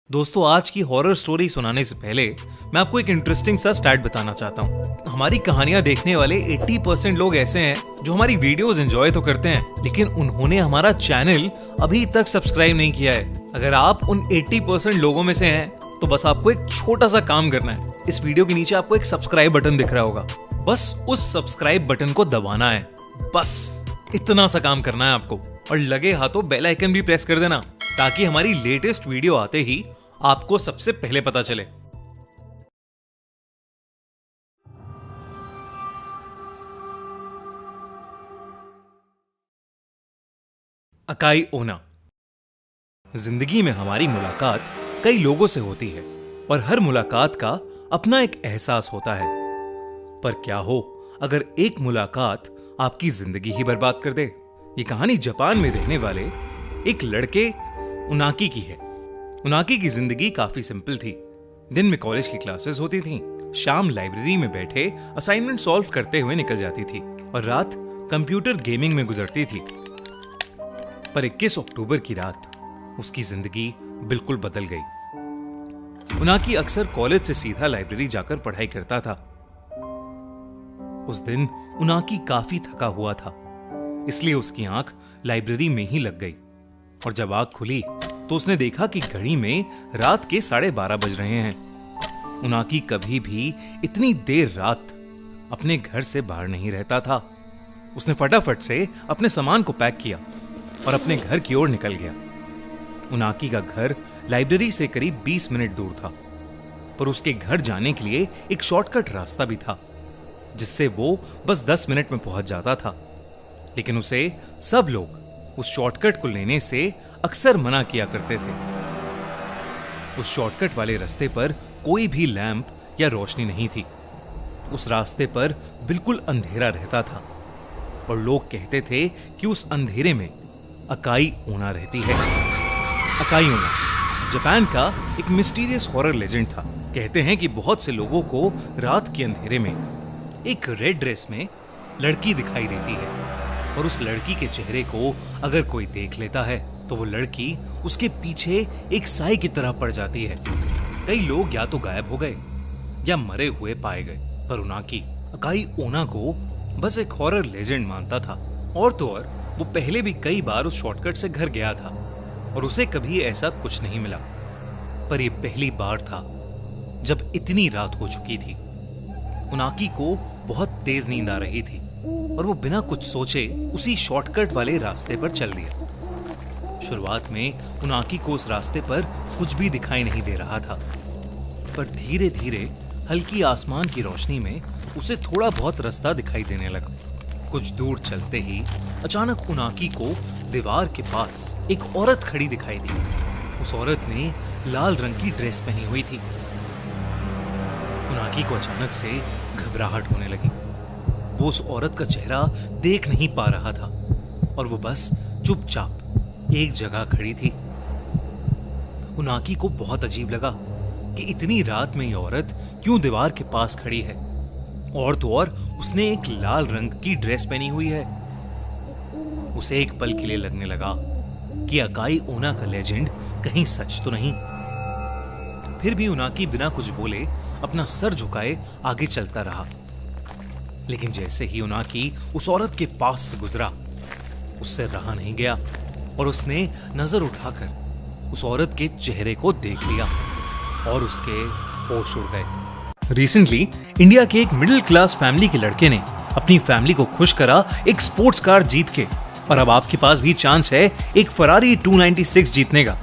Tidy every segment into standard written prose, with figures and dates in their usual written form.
दोस्तों, आज की हॉरर स्टोरी सुनाने से पहले मैं आपको एक इंटरेस्टिंग सा स्टैट बताना चाहता हूँ। हमारी कहानियां देखने वाले 80% लोग ऐसे हैं जो हमारी वीडियोस एंजॉय तो करते हैं, लेकिन उन्होंने हमारा चैनल अभी तक सब्सक्राइब नहीं किया है। अगर आप उन 80% लोगों में से हैं, तो बस आपको एक छोटा सा काम करना है। इस वीडियो के नीचे आपको एक सब्सक्राइब बटन दिख रहा होगा, बस उस सब्सक्राइब बटन को दबाना है। बस इतना सा काम करना है आपको, और लगे हाथों बेल आइकन भी प्रेस कर देना, ताकि हमारी लेटेस्ट वीडियो आते ही आपको सबसे पहले पता चले। अकाई ओना। जिंदगी में हमारी मुलाकात कई लोगों से होती है और हर मुलाकात का अपना एक एहसास होता है। पर क्या हो अगर एक मुलाकात आपकी जिंदगी ही बर्बाद कर दे। ये कहानी जापान में रहने वाले एक लड़के उनाकी की है। उनाकी की जिंदगी काफी सिंपल थी। दिन में कॉलेज की क्लासेस होती थीं, शाम लाइब्रेरी में बैठे असाइनमेंट सॉल्व करते हुए निकल जाती थी और रात कंप्यूटर गेमिंग में गुजरती थी। पर 21 अक्टूबर की रात उसकी जिंदगी बिल्कुल बदल गई। उनाकी अक्सर कॉलेज से सीधा लाइब्रेरी जाकर पढ़ाई करता था। उस दिन उनाकी काफी थका हुआ था, इसलिए उसकी आंख लाइब्रेरी में ही लग गई। और जब आंख खुली तो उसने देखा कि घड़ी में रात के 12:30 बज रहे हैं। उनाकी कभी भी इतनी देर रात अपने घर से बाहर नहीं रहता था। उसने फटाफट से अपने सामान को पैक किया और अपने घर की ओर निकल गया। उनाकी का घर लाइब्रेरी से करीब 20 मिनट दूर था, पर उसके घर जाने के लिए एक शॉर्टकट रास्ता भी था, जिससे वो बस 10 मिनट में पहुंच जाता था। लेकिन उसे सब लोग उस शॉर्टकट को लेने से अक्सर मना किया करते थे। उस शॉर्टकट वाले रास्ते पर कोई भी लैंप या रोशनी नहीं थी। उस रास्ते पर बिल्कुल अंधेरा रहता था और लोग कहते थे कि उस अंधेरे में अकाई ओना रहती है। अकाई ओना जापान का एक मिस्टीरियस हॉरर लेजेंड था। कहते हैं कि बहुत से लोगों को रात के अंधेरे में एक रेड ड्रेस में लड़की दिखाई देती है, और उस लड़की के चेहरे को अगर कोई देख लेता है तो वो लड़की उसके पीछे एक साए की तरह पड़ जाती है। कई लोग या तो गायब हो गए या मरे हुए पाए गए, पर उनाकी अकाई ओना को बस एक हॉरर लेजेंड मानता था। और तो और वो पहले भी कई बार उस शॉर्टकट से घर गया था और उसे कभी ऐसा कुछ नहीं मिला। पर यह पहली बार था जब इतनी रात हो चुकी थी। उनाकी को बहुत तेज नींद आ रही थी और वो बिना कुछ सोचे उसी शॉर्टकट वाले रास्ते पर चल दिया। शुरुआत में उनाकी को उस रास्ते पर कुछ भी दिखाई नहीं दे रहा था, पर धीरे धीरे हल्की आसमान की रोशनी में उसे थोड़ा बहुत रास्ता दिखाई देने लगा। कुछ दूर चलते ही अचानक उनाकी को दीवार के पास एक औरत खड़ी दिखाई दी। उस औरत ने लाल रंग की ड्रेस पहनी हुई थी। उनाकी को अचानक से घबराहट होने लगी। वो उस औरत का चेहरा देख नहीं पा रहा था और वो बस चुपचाप एक जगह खड़ी थी। उनाकी को बहुत अजीब लगा कि इतनी रात में ये औरत क्यों दीवार के पास खड़ी है, और तो और उसने एक लाल रंग की ड्रेस पहनी हुई है। उसे एक पल के लिए लगने लगा कि अकाई ओना का लेजेंड कहीं सच तो नहीं। फिर भी उनाकी बिना कुछ बोले अपना सर झुकाए आगे चलता रहा। लेकिन जैसे ही उनाकी उस औरत के पास से गुजरा, उससे रहा नहीं गया और उसने नजर उठाकर उस औरत के चेहरे को देख लिया और उसके होश उड़ गए। रिसेंटली इंडिया के एक मिडिल क्लास फैमिली के लड़के ने अपनी फैमिली को खुश करा एक स्पोर्ट्स कार जीत के, और अब आपके पास भी चांस है एक फरारी 296 जीतने का।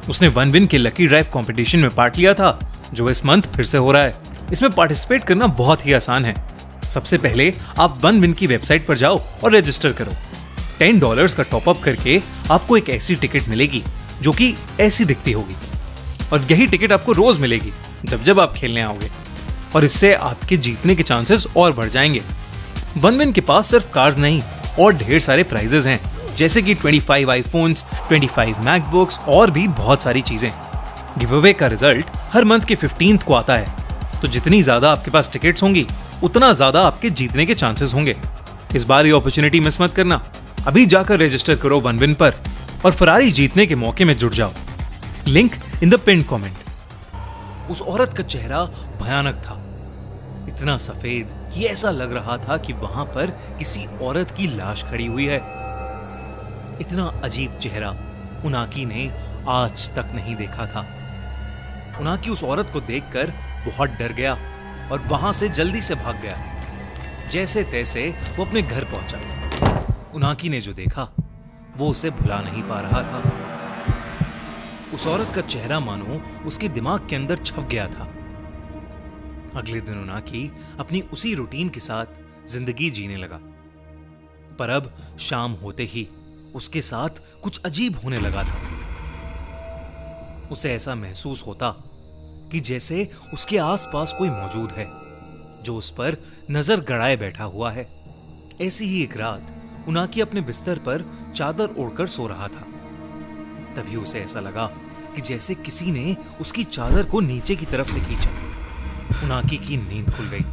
उसने वन विन के लकी ड्राइव कंपटीशन में पार्ट लिया था, जो इस मंथ फिर से हो रहा है। इसमें पार्टिसिपेट करना बहुत ही आसान है। सबसे पहले आप वन विन की वेबसाइट पर जाओ और रजिस्टर करो। $10 का टॉपअप करके आपको एक ऐसी टिकट मिलेगी जो कि ऐसी दिखती होगी, और यही टिकट आपको रोज मिलेगी जब जब आप खेलने आओगे, और इससे आपके जीतने के चांसेस और बढ़ जाएंगे। वन विन के पास सिर्फ कार्स नहीं और ढेर सारे प्राइजेस हैं, जैसे कि 25 आईफोन्स, 25 मैकबुक्स और भी बहुत सारी चीजें। गिव अवे का रिजल्ट हर मंथ के 15th को आता है, तो जितनी ज्यादा आपके पास टिकट्स होंगी उतना ज्यादा आपके जीतने के चांसेस होंगे। इस बार ये अपॉर्चुनिटी मिस मत करना। अभी जाकर रजिस्टर करो वन विन पर और फरारी जीतने के मौके में जुड़ जाओ। Link in the pin comment. उस औरत का चेहरा भयानक था, इतना सफेद कि ऐसा लग रहा था कि वहां पर किसी औरत की लाश खड़ी हुई है। इतना अजीब चेहरा उनाकी ने आज तक नहीं देखा था। उनाकी उस औरत को देखकर बहुत डर गया और वहां से जल्दी से भाग गया। जैसे तैसे वो अपने घर पहुंचा। उनाकी ने जो देखा वो उसे भुला नहीं पा रहा था। उस औरत का चेहरा मानो उसके दिमाग के अंदर छप गया था। अगले दिन उनाकी अपनी उसी रूटीन के साथ जिंदगी जीने लगा, पर अब शाम होते ही उसके साथ कुछ अजीब होने लगा था। उसे ऐसा महसूस होता कि जैसे उसके आसपास कोई मौजूद है जो उस पर नजर गड़ाए बैठा हुआ है। ऐसी ही एक रात उनाकी अपने बिस्तर पर चादर ओढ़कर सो रहा था। तभी उसे ऐसा लगा कि जैसे किसी ने उसकी चादर को नीचे की तरफ से खींचा। उनाकी की नींद खुल गई।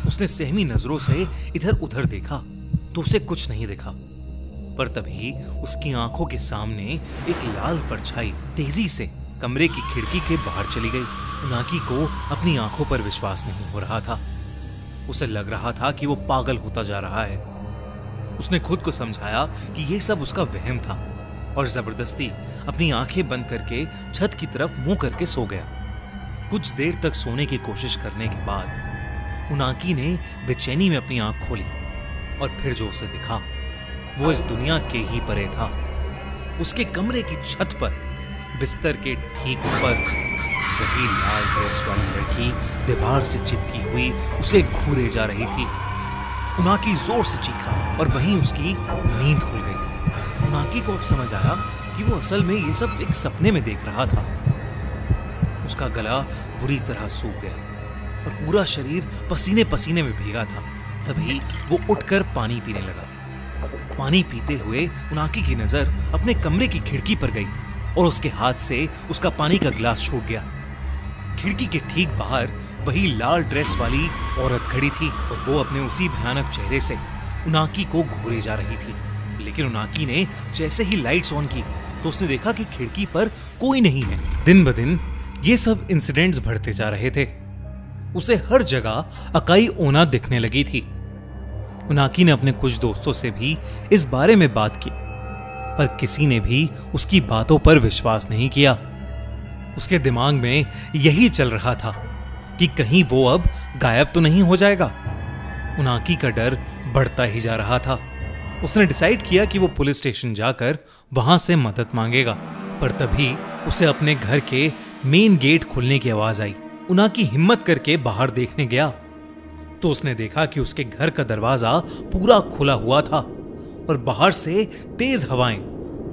उसने सहमी नजरों से इधर उधर देखा तो उसे कुछ नहीं दिखा, पर तभी उसकी आंखों के सामने एक लाल परछाई तेजी से कमरे की खिड़की के बाहर चली गई। उनाकी को अपनी आंखों पर विश्वास नहीं हो रहा था। उसे लग रहा था कि वो पागल होता जा रहा है। उसने खुद को समझाया कि यह सब उसका वहम था और जबरदस्ती अपनी आंखें बंद करके छत की तरफ मुंह करके सो गया। कुछ देर तक सोने की कोशिश करने के बाद उनाकी ने बेचैनी में अपनी आंख खोली और फिर जो उसे दिखा वो इस दुनिया के ही परे था। उसके कमरे की छत पर बिस्तर के ठीक ऊपर वही लाल ड्रेस वाली लड़की दीवार से चिपकी हुई उसे घूरे जा रही थी। उनाकी जोर से चीखा और वहीं उसकी नींद खुल गई। उनाकी को अब समझ आया कि वो असल में ये सब एक सपने में देख रहा था। उसका गला बुरी तरह सूख गया और पूरा शरीर पसीने पसीने में भीगा था। तभी वो उठकर पानी पीने लगा। पानी पीते हुए उनाकी की नजर अपने कमरे की खिड़की पर गई और उसके हाथ से उसका पानी का गिलास छूट गया। खिड़की के ठीक बाहर वही लाल ड्रेस वाली औरत खड़ी थी और वो अपने उसी भयानक चेहरे से उनाकी को घूरे जा रही थी। लेकिन उनाकी ने जैसे ही लाइट्स ऑन की तो उसने देखा कि खिड़की पर कोई नहीं है। दिन ब दिन ये सब इंसिडेंट्स बढ़ते जा रहे थे। उसे हर जगह अकाई ओना दिखने लगी थी। उनाकी ने अपने कुछ दोस्तों से भी इस बारे में बात की, पर किसी ने भी उसकी बातों पर विश्वास नहीं किया। उसके दिमाग में यही चल रहा था कि कहीं वो अब गायब तो नहीं हो जाएगा। उनाकी का डर बढ़ता ही जा रहा था। उसने डिसाइड किया कि वो पुलिस स्टेशन जाकर वहां से मदद मांगेगा, पर तभी उसे अपने घर के मेन गेट खुलने की आवाज आई। उनाकी हिम्मत करके बाहर देखने गया तो उसने देखा कि उसके घर का दरवाजा पूरा खुला हुआ था और बाहर से तेज हवाएं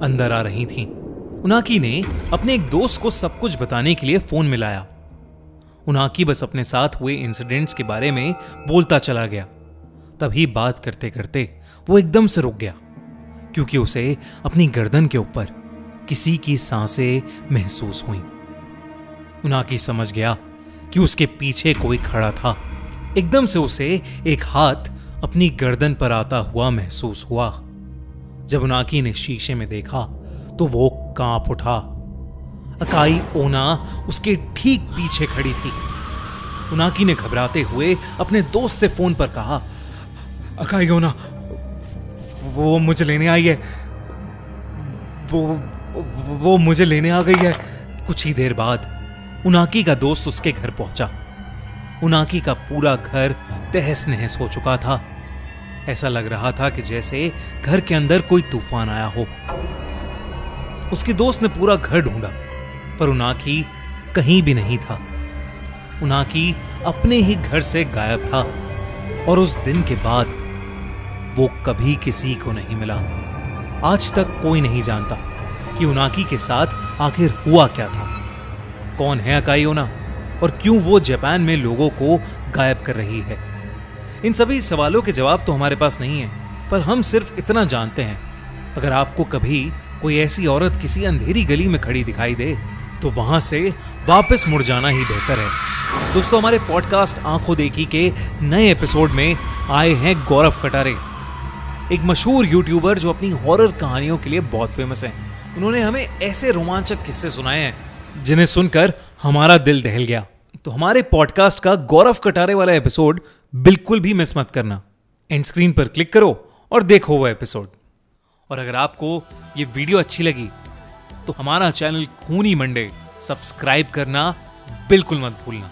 अंदर आ रही थीं। उनाकी ने अपने एक दोस्त को सब कुछ बताने के लिए फोन मिलाया। उनाकी बस अपने साथ हुए इंसिडेंट्स के बारे में बोलता चला गया। तभी बात करते करते वो एकदम से रुक गया, क्योंकि उसे अपनी गर्दन के ऊपर किसी की सांसें महसूस हुई। उनाकी समझ गया कि उसके पीछे कोई खड़ा था। एकदम से उसे एक हाथ अपनी गर्दन पर आता हुआ महसूस हुआ। जब उनाकी ने शीशे में देखा तो वो कांप उठा। अकाई ओना उसके ठीक पीछे खड़ी थी। उनाकी ने घबराते हुए अपने दोस्त से फोन पर कहा, अकाई ओना, वो मुझे लेने आई है, वो मुझे लेने आ गई है। कुछ ही देर बाद उनाकी का दोस्त उसके घर पहुंचा। उनाकी का पूरा घर तहस नहस हो चुका था। ऐसा लग रहा था कि जैसे घर के अंदर कोई तूफान आया हो। उसके दोस्त ने पूरा घर ढूंढा, पर उनाकी कहीं भी नहीं था। उनाकी अपने ही घर से गायब था और उस दिन के बाद वो कभी किसी को नहीं मिला। आज तक कोई नहीं जानता कि उनाकी के साथ आखिर हुआ क्या था। कौन है अकाई ओना और क्यों वो जापान में लोगों को गायब कर रही है? इन सभी सवालों के जवाब तो हमारे पास नहीं है, पर हम सिर्फ इतना जानते हैं, अगर आपको कभी कोई ऐसी औरत किसी अंधेरी गली में खड़ी दिखाई दे तो वहां से वापस मुड़ जाना ही बेहतर है। दोस्तों, हमारे पॉडकास्ट आंखों देखी के नए एपिसोड में आए हैं गौरव कटारे, एक मशहूर यूट्यूबर जो अपनी हॉरर कहानियों के लिए बहुत फेमस है। उन्होंने हमें ऐसे रोमांचक किस्से सुनाए हैं जिन्हें सुनकर हमारा दिल दहल गया। तो हमारे पॉडकास्ट का गौरव कटारे वाला एपिसोड बिल्कुल भी मिस मत करना। एंड स्क्रीन पर क्लिक करो और देखो वो एपिसोड। और अगर आपको ये वीडियो अच्छी लगी तो हमारा चैनल खूनी मंडे सब्सक्राइब करना बिल्कुल मत भूलना।